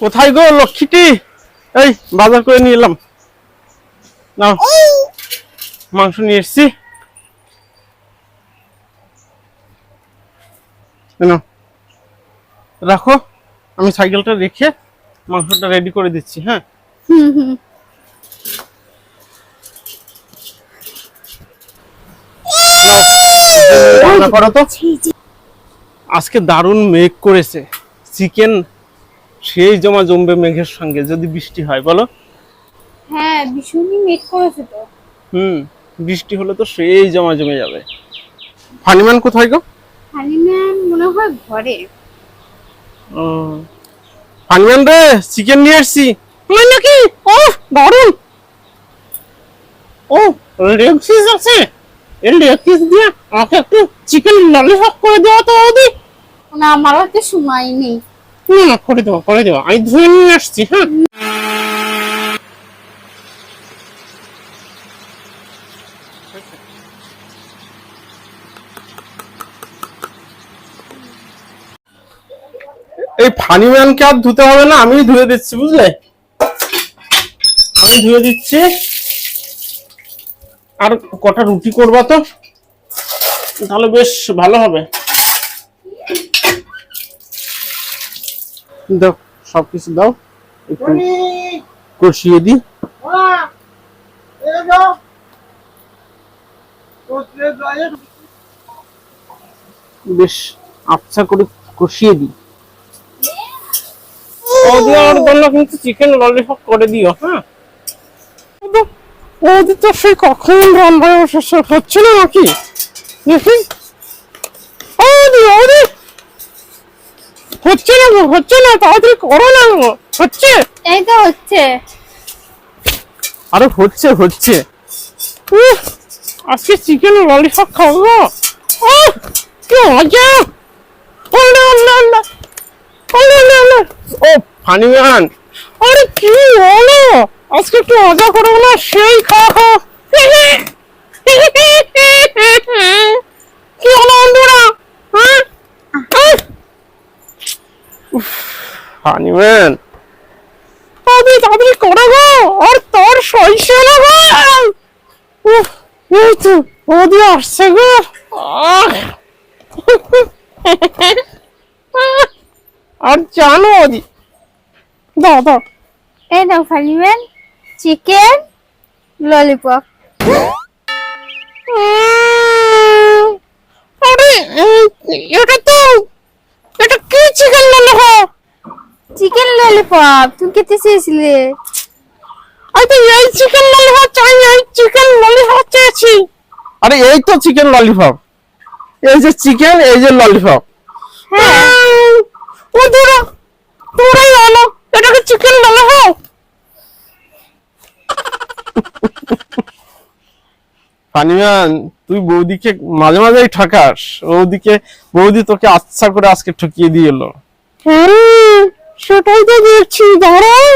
কোথায় গো লক্ষ্মীটি? এই বাজার করে নিয়ে এলাম, নাও মাংস নিয়ে এসছি, নাও রাখো, আমি সাইকেলটা রেখে মাংসটা রেডি করে দিচ্ছি। হ্যাঁ নাও, রান্না করো তো। আজকে দারুণ মেঘ করেছে, চিকেন সেই জমবে মেঘের সঙ্গে, যদি বৃষ্টি হয় বলো। হ্যাঁ ভীষণই মেঘ করেছে তো। বৃষ্টি হলে তো সেই জমে যাবে। ফানিমান কোথায় গো? হানিম্যান মনে হয় ঘরে। ফানিমান রে, চিকেন নিয়ে আসছি। তুই নাকি? ও দারুণ। ও লেগ পিস আছে, এই লেগ পিস দিয়ে আমাকে একটু চিকেন ললিপপ করে দেওয়া তো ওদি। না আমার হাতে সময় নেই। না করে দেবো, আমি ধুয়ে নিয়ে আসছি। হ্যাঁ এই ফানিম্যানকে আর ধুতে হবে না, আমি ধুয়ে দিচ্ছি, বুঝলে? আমি ধুয়ে দিচ্ছি। আর কটা রুটি করবা তো, তাহলে বেশ ভালো হবে। দাও, সবকিছু দাও, একটু কষিয়ে দিই। বেশ আচ্ছা করে কষিয়ে দিই। ওর জন্য কিন্তু চিকেন ললিপপ করে দিও। হ্যাঁ ওদের তো সেই কখন রান্না হচ্ছে না নাকি দেখি। হচ্ছে না, তাড়াতাড়ি করো না গো। হচ্ছে, এই তো হচ্ছে। আরে হচ্ছে। আজকে চিকেন ললিপপ খাবো, কি মজা। ও ফানিম্যান, আরে কি হলো, আজকে একটু মজা করবো না? সেই খাওয়া কি হলো বন্ধুরা? ফানিম্যান তাড়াতাড়ি করো গো, আর তোর সইছে না গো। এই তো ওদি আসছে গো। আর জানো ওদি, দাও এই নাও হানিম্যান, চিকেন ললিপপ। আরে এটা কি চিকেন ললিপপ? চিকেন ললিপপ তুমি খেতে চেয়েছিলে। আমি তো এই চিকেন ললিপপ চাই, এই চিকেন ললিপপ চেয়েছি। আরে এই তো চিকেন ললিপপ, এই যে চিকেন, এই যে ললিপপ। হ্যাঁ ও তোরাই হলো, এটাকে চিকেন ললিপপ। ফানিম্যান, তুই বৌদিকে মাঝে মাঝেই ঠকাস। বৌদি তোকে আচ্ছা করে আজকে ঠকিয়ে দিয়ে এলো। হ্যাঁ সেটাই তো দেখছি, দাঁড়াও।